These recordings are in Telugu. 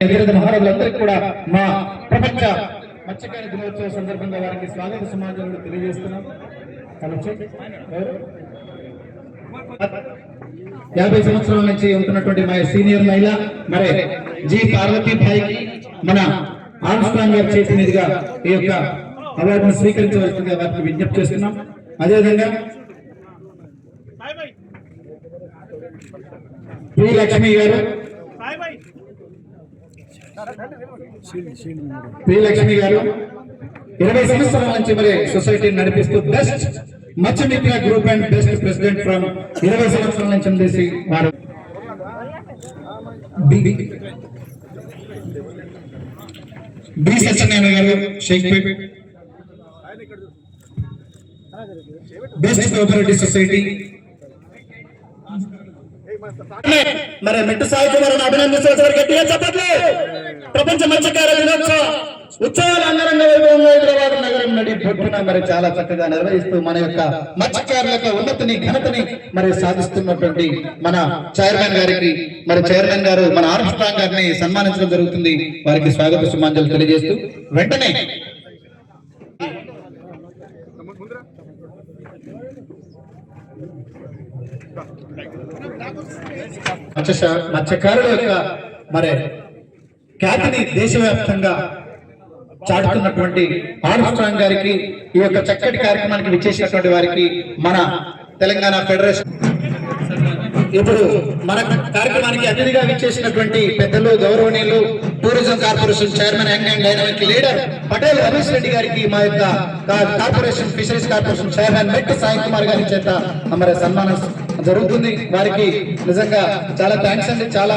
మహారాజులందరికీ కూడా మా ప్రపంచ మత్స్యకార దినోత్సవ సందర్భంగా వారికి స్వాగత సమాజంలో తెలియజేస్తున్నాం. 50 సంవత్సరాల నుంచి ఉంటున్నటువంటి మా సీనియర్ మహిళ మరి జి పార్వతీబాయికి మన ఆర్మ్స్ట్రాంగ్ గారి చేతి మీదుగా ఈ యొక్క అవార్డును స్వీకరించవలసిందిగా వారికి విజ్ఞప్తి చేస్తున్నాం. అదేవిధంగా పి లక్ష్మి గారు పి లక్ష్మి గారు 20 సంవత్సరాల నుంచి మరి సొసైటీని నడిపిస్తూ best Matsyamitra group and best president from 20 సంవత్సరాల నుంచి చేసి వారు బి సత్యనారాయణ గారు షేక్పేట్ బెస్ట్ కోఆపరేటివ్ సొసైటీ మరి మెట్టు సాయికుమార్ అభినందించారు. గట్టిగా చెప్పట్లే. ప్రపంచ మత్స్యకార దినోత్సవ ఉత్సవాలు అంగరంగ వైభవంగా హైదరాబాద్ నగరం నడిపొట్టున మరి చాలా చక్కగా నిర్వహిస్తూ మన యొక్క మత్స్యకారుల యొక్క ఉన్నతిని ఘనతని మరి సాధిస్తున్నటువంటి మన చైర్మన్ గారికి మరి చైర్మన్ గారు మన ఆర్మ్స్ట్రాంగ్ గారిని సన్మానించడం జరుగుతుంది. వారికి స్వాగత సుమాంజలు తెలియజేస్తూ వెంటనే మత్స్యకారుల యొక్క మరి ఖ్యాతిని దేశవ్యాప్తంగా చాటుతున్నటువంటి ఆర్మ్స్ట్రాంగ్ గారికి ఈ యొక్క చక్కటి కార్యక్రమానికి విచ్చేసినటువంటి వారికి మన తెలంగాణ ఫెడరేషన్ ఇప్పుడు మన కార్యక్రమానికి అతిథిగా విచ్చేసినటువంటి పెద్దలు గౌరవనీయులు tourism corporation chairman young and dynamic leader Patel Ramesh Reddy గారికి మా యొక్క కార్పొరేషన్ ఫిషరీస్ కార్పొరేషన్ చైర్మన్ మెట్టు సాయి కుమార్ గారి చేత మరి సన్మానం జరుగుతుంది. వారికి నిజంగా చాలా థ్యాంక్స్ అండి. చాలా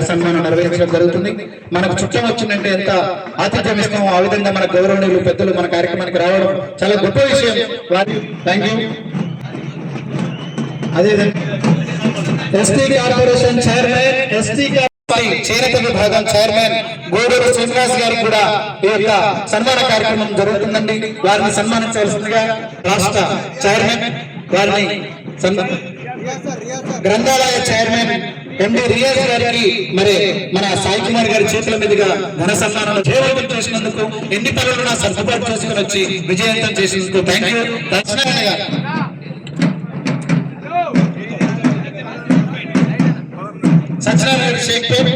సన్మానం నిర్వహించడం జరుగుతుంది. మనకు చుట్టం వచ్చిందంటే ఎంత ఆతిథ్యం ఇస్తామో ఆ విధంగా మన గౌరవనీయులు పెద్దలు మన కార్యక్రమానికి రావడం చాలా గొప్ప విషయం. Thank you. అదేవిధంగా ఎస్టీ కార్పొరేషన్ చైర్మన్ ఎస్టీ చేనేత విభాగం చైర్మన్ గోడూరు శ్రీనివాస్ గారికి కూడా ఈ యొక్క సన్మాన కార్యక్రమం జరుగుతుందండి. వారిని సన్మానించవలసిందిగా రాష్ట్ర చైర్మన్ వారిని గ్రంథాలయ చైర్మన్ ఎండి రియాజ్ గారికి మరి మన సాయి కుమార్ గారి చేతుల మీదుగా ఘన సన్మానం జయవంతం చేసినందుకు ఎన్ని పనులు సర్దుబాటు చేసుకుని వచ్చి విజయవంతం చేసినందుకు థ్యాంక్ యూ. సత్యనారాయణ షేక్పేట్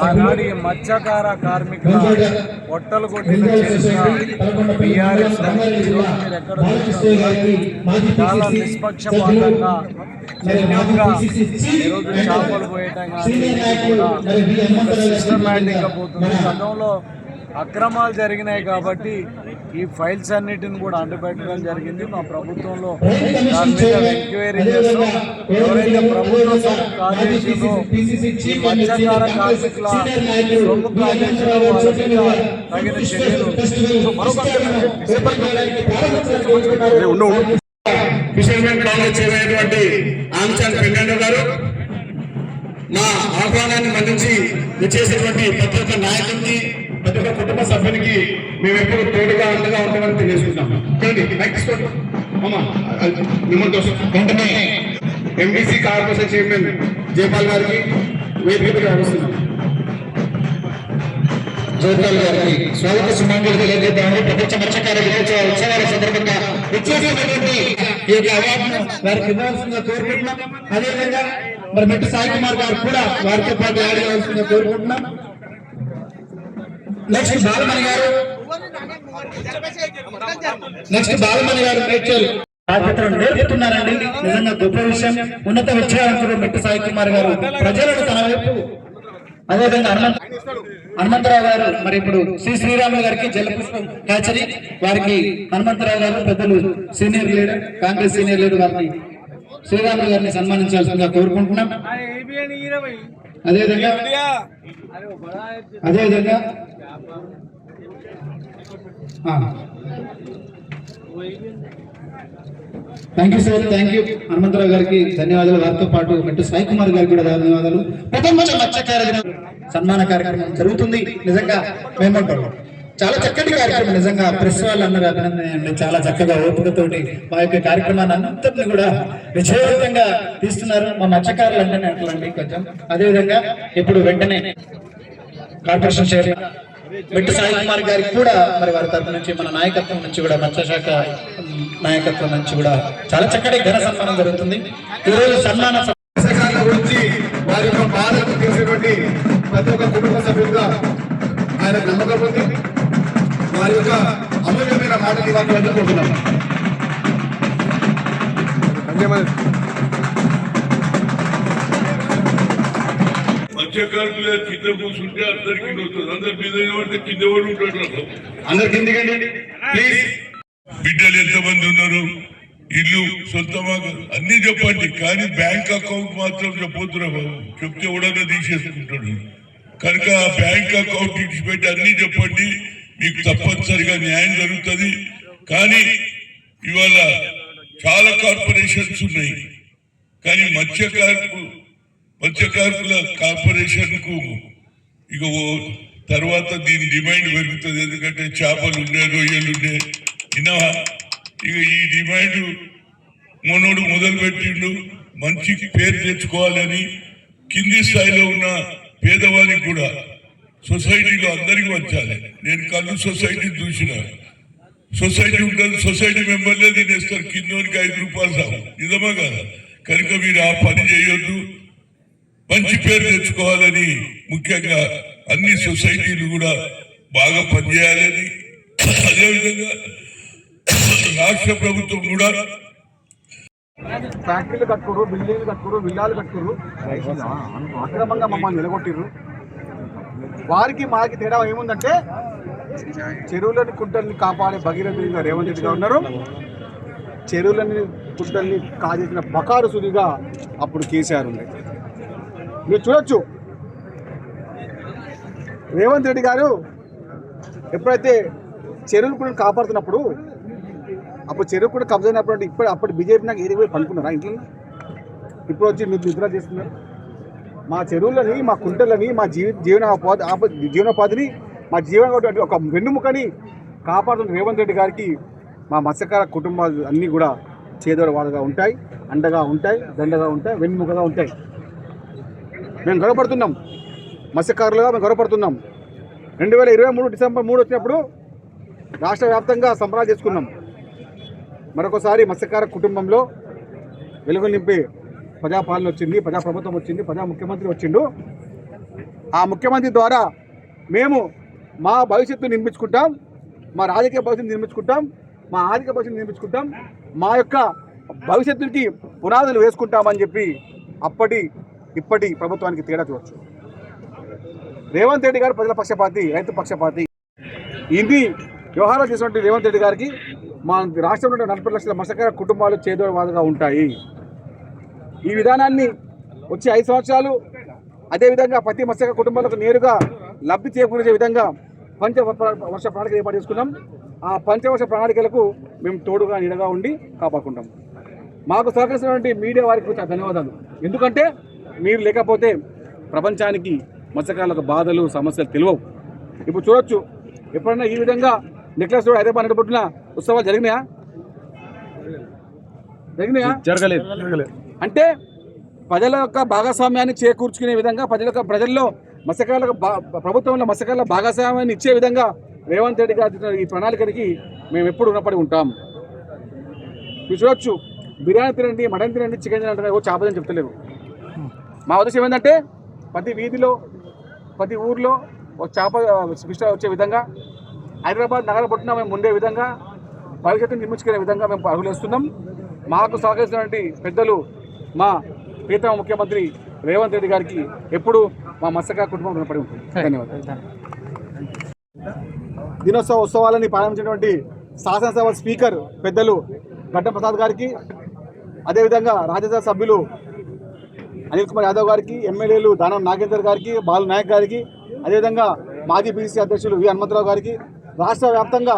ఆనాడి మత్స్యకార కార్మికుల పొట్టలు కొట్టిన చాలా నిష్పక్షపాతంగా నిర్ణయంగా ఈరోజు చేపలు పోయటం కానీ సిస్టమేటిక్ గా పోతుంది. గతంలో అక్రమాలు జరిగినాయి కాబట్టి ఈ ఫైల్స్ అన్నిటిని కూడా అంటుపెట్టడం జరిగింది. మా ప్రభుత్వంలో దాని మీద ఎంక్వైరీ చేస్తాం. ఎవరైతే ప్రభుత్వ సొమ్ము కాజేసిందో ఈ మత్స్యకార కార్మికుల సొమ్ము కాజేసిందో వాళ్ళ మీద తగిన చర్యలు ఫిషర్మెన్ కాంగ్రెస్ చేయమైనటువంటి ఆంచాన్ పెంగన్న గారు మా ఆహ్వానాన్ని మన్నించి విచ్చేసినటువంటి ప్రతి ఒక్క నాయకుడికి ప్రతి ఒక్క కుటుంబ సభ్యునికి మేము ఎప్పుడు తోడుగా అండగా ఉంటామని తెలియజేసుకుంటాం. వెంటనే ఎంబీసీ కార్పొరేషన్ చైర్మన్ జయపాల్ గారికి వేదికగా వస్తున్నాం. జయపాల్ గారికి స్వాగత సుమాంజలు తెలియజేద్దామని ప్రపంచ మత్స్యకార దినోత్సవ ఉత్సవాల సందర్భంగా విచ్చేసినటువంటి ఈ యొక్క అవార్డును వారికి ఇవ్వాల్సిందిగా కోరుకుంటున్నాం. అదేవిధంగా మరి మెట్టు సాయి కుమార్ గారు కూడా వారితో పాటు యాడ్ చేయవలసిందిగా కోరుకుంటున్నాం. నెక్స్ట్ బాలమణి గారు మేడ్చల్ బాధ్యతలను నేర్పుతున్నారండి. నిజంగా గొప్ప విషయం. ఉన్నత విద్యావంతుడు మెట్టు సాయి కుమార్ గారు ప్రజలను తన వైపు. అదేవిధంగా హనుమంతరావు గారు మరి ఇప్పుడు శ్రీరాములు గారికి జలపుష్పం హ్యాచరీ వారికి హనుమంతరావు గారు పెద్దలు senior leader Congress senior leader వారిని శ్రీరాములు గారిని సన్మానించాల్సిందిగా కోరుకుంటున్నాం. అదేవిధంగా thank you sir. Thank you. Hanumantharao గారికి ధన్యవాదాలు. వారితో పాటు మెట్టు సాయి కుమార్ గారికి కూడా ధన్యవాదాలు. ప్రపంచ మత్స్యకార దినం సన్మాన కార్యక్రమం జరుగుతుంది. నిజంగా మేమంటాం చాలా చక్కటి కార్యక్రమం. నిజంగా ప్రెస్ వాళ్ళు అన్నారు అభినందన, చాలా చక్కగా ఓపికతోటి మా యొక్క కార్యక్రమాన్ని అంతటిని కూడా విజయవంతంగా తీస్తున్నారు. మా మత్స్యకారులు అంటేనే అట్లండి కొంచెం. అదేవిధంగా ఇప్పుడు వెంటనే కార్పొరేషన్ చైర్మన్ వెంట సాయి కుమార్ గారికి కూడా మరి వారి తరఫు నుంచి మన నాయకత్వం నుంచి కూడా మత్స్యశాఖ నాయకత్వం నుంచి కూడా చాలా చక్కటి ఘన సన్మానం జరుగుతుంది. ఈరోజు సన్మాన మత్స్యకారుల గురించి వారి యొక్క బాధను తీసేటువంటి ప్రతి ఒక్క కుటుంబ సభ్యులుగా ఆయన నమ్మకం ఉంది. వారి యొక్క అమూల్యమైన మాటలు వారికి అందుకుంటున్నాం. మత్స్యకారులు కింద కూర్చుంటే అందరికి వస్తుంది. అందరి మీద పడితే కింద పడి ఉంటాడు. అందరు కిందికండి ప్లీజ్. బిడ్డలు ఎంతమంది ఉన్నారు, ఇల్లు సొంతమా అన్ని చెప్పండి, కానీ బ్యాంక్ అకౌంట్ మాత్రం చెప్పొద్దురా బాబు. చెప్తే ఎవడన్నా తీసేసుకుంటాడు. కనుక ఆ బ్యాంక్ అకౌంట్ ఇచ్చిపెట్టి అన్ని చెప్పండి, మీకు తప్పనిసరిగా న్యాయం జరుగుతుంది. కానీ ఇవాళ చాలా కార్పొరేషన్స్ ఉన్నాయి, కానీ మత్స్యకారుల కార్పొరేషన్ కు ఇక తర్వాత దీని డిమాండ్ పెరుగుతుంది. ఎందుకంటే చేపలు ఉండే, రొయ్యలు ఉండే, ఇక ఈ డిమాండ్ మనోడు మొదలు పెట్టిండు. మంచి పేరు తెచ్చుకోవాలని కింది స్థాయిలో ఉన్న పేదవారికి కూడా సొసైటీలో అందరికీ వచ్చాలి. నేను కళ్ళు సొసైటీ చూసిన, సొసైటీ ఉంటుంది, సొసైటీ మెంబర్లే తినేస్తారు, కిందోనికి 5 రూపాయలు సాగు. నిజమా కదా? కనుక మీరు ఆ పని చేయొద్దు, మంచి పేరు తెచ్చుకోవాలని, ముఖ్యంగా అన్ని సొసైటీలు కూడా బాగా పనిచేయాలని, అదేవిధంగా రాష్ట్ర ప్రభుత్వం కూడా ఫ్యాక్టరీలు కట్టుకోరు, బిల్డింగ్లు కట్టుకోరు, విల్లాలు కట్టుకోరు, అక్రమంగా మమ్మల్ని నిలగొట్టిర్రు. వారికి మాకి తేడా ఏముందంటే చెరువులని కుంటల్ని కాపాడే భగీరథుడిగా రేవంత్ రెడ్డి గారు ఉన్నారు. చెరువులని కుంటల్ని కాజేసిన బకారు సుడిగా అప్పుడు కేసీఆర్ ఉంది. మీరు చూడొచ్చు, రేవంత్ రెడ్డి గారు ఎప్పుడైతే చెరువులు కూడా కాపాడుతున్నప్పుడు, అప్పుడు చెరువు కూడా కబ్జా అయినప్పుడు ఇప్పుడు అప్పుడు బీజేపీ నాకు ఏది పోయి పనుకున్నారా ఇంట్లో? ఇప్పుడు వచ్చి మీరు నిద్ర చేస్తున్నారు. మా చెరువులని, మా కుంటలని, మా జీవనోపాధిని, మా జీవన ఒక వెన్నుముకని కాపాడుతున్న రేవంత్ రెడ్డి గారికి మా మత్స్యకార కుటుంబాలు అన్నీ కూడా చేదోడు వాళ్ళగా ఉంటాయి, అండగా ఉంటాయి, దండగా ఉంటాయి, వెన్నుముకగా ఉంటాయి. మేము గొడవపడుతున్నాం, మత్స్యకారులుగా మేము గొడవపడుతున్నాం. 2023 డిసెంబర్ 3 వచ్చినప్పుడు రాష్ట్ర వ్యాప్తంగా సంబరాలు చేసుకున్నాం. మరొకసారి మత్స్యకార కుటుంబంలో వెలుగులు నింపే ప్రజాపాలన వచ్చింది, ప్రజాప్రభుత్వం వచ్చింది, ప్రజా ముఖ్యమంత్రి వచ్చిండు. ఆ ముఖ్యమంత్రి ద్వారా మేము మా భవిష్యత్తు నిర్మించుకుంటాం, మా రాజకీయ భవిష్యత్తు నిర్మించుకుంటాం, మా ఆర్థిక భవిష్యత్తు నిర్మించుకుంటాం, మా యొక్క భవిష్యత్తుకి పునాదులు వేసుకుంటామని చెప్పి ఇప్పటి ప్రభుత్వానికి తేడా చూడవచ్చు. రేవంత్ రెడ్డి గారు ప్రజల పక్షపాతి, రైతు పక్షపాతి. ఇన్ని వ్యవహారాలు చేసినటువంటి రేవంత్ రెడ్డి గారికి మా రాష్ట్రంలో 40 లక్షల మత్స్యకార కుటుంబాలు చేదోడవాదుగా ఉంటాయి. ఈ విధానాన్ని వచ్చే 5 సంవత్సరాలు అదేవిధంగా ప్రతి మత్స్యకార కుటుంబాలకు నేరుగా లబ్ధి చేకూర్చే విధంగా పంచవర్ష ప్రణాళిక ఏర్పాటు చేసుకున్నాం. ఆ పంచవర్ష ప్రణాళికలకు మేము తోడుగా నీడగా ఉండి కాపాడుకుంటాం. మాకు సహకరిస్తున్నటువంటి మీడియా వారికి చాలా ధన్యవాదాలు. ఎందుకంటే మీరు లేకపోతే ప్రపంచానికి మత్స్యకారులకు బాధలు, సమస్యలు తెలియవు. ఇప్పుడు చూడొచ్చు, ఎప్పుడైనా ఈ విధంగా నెక్లెస్ రోడ్ హైదరాబాద్ నడిపొట్టున ఉత్సవాలు జరిగినాయా? జరగలేదు. అంటే ప్రజల యొక్క భాగస్వామ్యాన్ని చేకూర్చుకునే విధంగా, ప్రజల్లో మత్స్యకారులకు ప్రభుత్వంలో మత్స్యకారుల భాగస్వామ్యాన్ని ఇచ్చే విధంగా రేవంత్ రెడ్డి గారు ఈ ప్రణాళికకి మేము ఎప్పుడు రుణపడి ఉంటాం. మీరు చూడొచ్చు, బిర్యానీ తినండి, మటన్ తినండి, చికెన్ తినండి, ఓ చేపదని చెప్తలేరు. మా ఉద్దేశం ఏంటంటే ప్రతి వీధిలో, ప్రతి ఊర్లో ఒక చేప ఫిష్ వచ్చే విధంగా, హైదరాబాద్ నగర పట్టున మేము ఉండే విధంగా, భవిష్యత్తును నిర్మించుకునే విధంగా మేము అడుగులేస్తున్నాం. మాకు సహకరిస్తున్నటువంటి పెద్దలు మా ప్రీతమ ముఖ్యమంత్రి రేవంత్ రెడ్డి గారికి ఎప్పుడు మా మత్స్యకార కుటుంబం రుణపడి ఉంటుంది. ధన్యవాదాలు. దినోత్సవ ఉత్సవాలని ప్రారంభించినటువంటి శాసనసభ స్పీకర్ పెద్దలు గడ్డం ప్రసాద్ గారికి, అదేవిధంగా రాజ్యసభ సభ్యులు అనిల్ కుమార్ యాదవ్ గారికి, ఎమ్మెల్యేలు దానం నాగేందర్ గారికి, బాలు నాయక్ గారికి, అదేవిధంగా మాజీ పిసిసి అధ్యక్షులు వి హనుమంతరావు గారికి, రాష్ట్ర వ్యాప్తంగా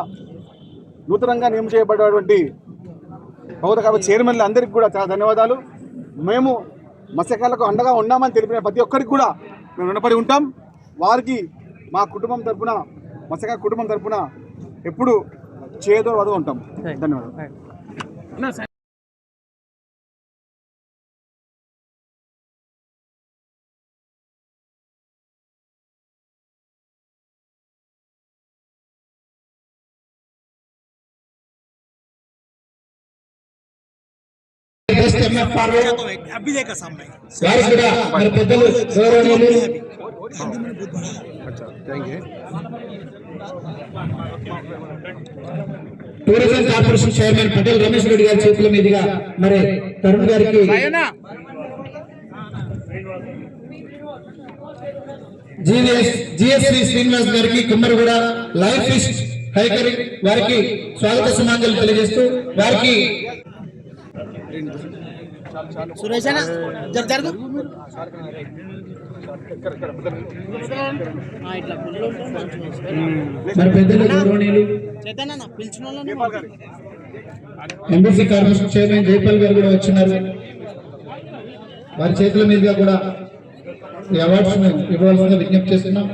నూతనంగా నియమనం చేయబడినటువంటి ప్రభుత్వ కాబట్టి చైర్మన్లు అందరికీ కూడా చాలా ధన్యవాదాలు. మేము మత్స్యకారులకు అండగా ఉన్నామని తెలిపిన ప్రతి ఒక్కరికి కూడా మేము రుణపడి ఉంటాం. వారికి మా కుటుంబం తరపున మత్స్యకార కుటుంబం తరపున ఎప్పుడు చేదో వద ఉంటాం. ధన్యవాదాలు. अभी देखा सामने వారికి కూడా మరి పెద్దలు గౌరవనీయులు tourism corporation chairman Patel Ramesh Reddy గారి చేతుల మీదుగా మరి తరుణ్ గారికి జిఎస్వి శ్రీనివాస్ గారికి కుమ్మరిగూడ లైఫ్ ఫిష్ హైకరి వారికి స్వాగత సుమాంజలు తెలియజేస్తూ వారికి सुरेश है ना जर जर మరి పెద్దలు గౌరవనీయులు చైతన్య పిలిచిన ఎంబీసీ కార్పొరేషన్ చైర్మన్ జైపాల్ గారు కూడా వచ్చినారు. వారి చేతుల మీదుగా కూడా ఈ అవార్డ్స్ ఇవ్వాల్సిందిగా విజ్ఞప్తి చేస్తున్నాం.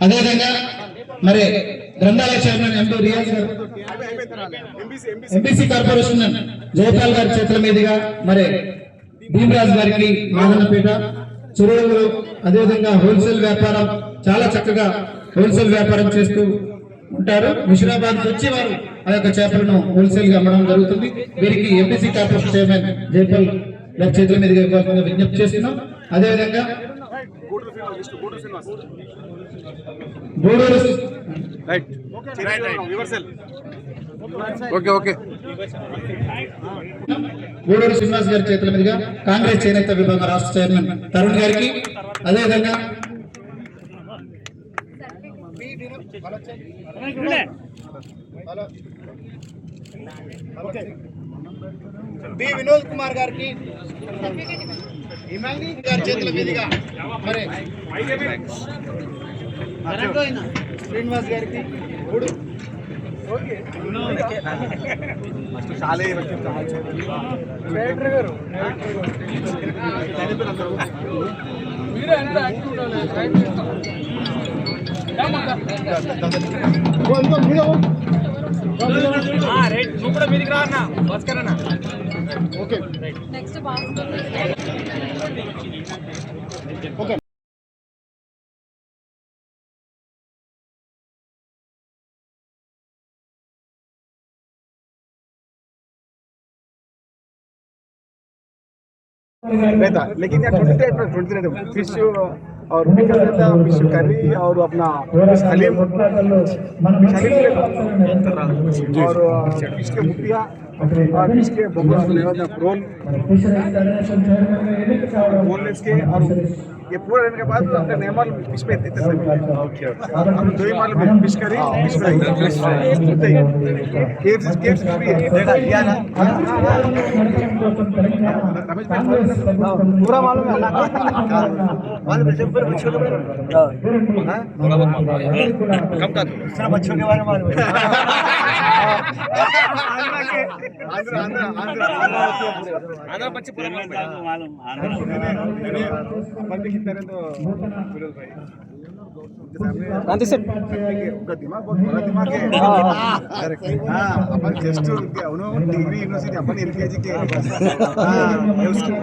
అదేవిధంగా మరి గ్రంథాలయ చైర్మన్ ఎంపీ రియాజ్ గారు ఎంబీసీ కార్పొరేషన్ జయపాల్ గారి చేతుల మీదుగా మరి భీమరాజ్ గారికి మాదన్నపేట చెరువులు అదేవిధంగా హోల్సేల్ వ్యాపారం చాలా చక్కగా హోల్సేల్ వ్యాపారం చేస్తూ ఉంటారు. ముషిరాబాద్ వచ్చి వారు ఆ యొక్క చేపలను హోల్సేల్ గా అమ్మడం జరుగుతుంది. వీరికి ఎంబీసీ కార్పొరేషన్ చైర్మన్ జయపాల్ గారి చేతుల మీదుగా ఇవ్వాల్సిందిగా విజ్ఞప్తి చేస్తున్నాం. అదేవిధంగా గూడూరు గూడూరు శ్రీనివాస్ గారి చేతుల మీదుగా కాంగ్రెస్ చేనేత విభాగం రాష్ట్ర చైర్మన్ తరుణ్ గారికి అదేవిధంగా బి వినోద్ కుమార్ గారికి గారి చేతుల మీదుగా మరి శ్రీనివాస్ గారికి నెక్స్ట్ బాస్కెట్ रहता, लेकिन यहाँ 23 फिश और फिश करी और अपना फिश हलीम और फिश के मुठिया और फिश के रोल बोनलेस के और ये पूरा रहने के बाद अपने नॉर्मल फिश पे देते हैं। हम दो ही माल में fish curry fish fry caves भी है देखा लिया ना पूरा मालूम है ना मालूम है जब बच्चों के बारे में हां थोड़ा बहुत कम का दूसरा बच्चों के बारे में मालूम है आंध्र बच्चे पूरा मालूम अपन भी कितने तो विरोध भाई गांधी से उनका दिमाग बहुत बड़ा दिमाग है हां अपन जस्ट उन्होंने डिग्री यूनिवर्सिटी अपन एलकेजी के हां उसकी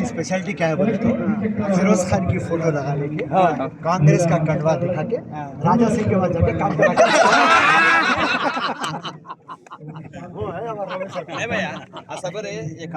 स्पेशलिटी क्या है बोले तो फिरोज खान की फोटो लगा लेके कांग्रेस का कंडवा दिखा के राजा सिंह के वहां जाके काम करा वो है हमारा भैया सबर है ये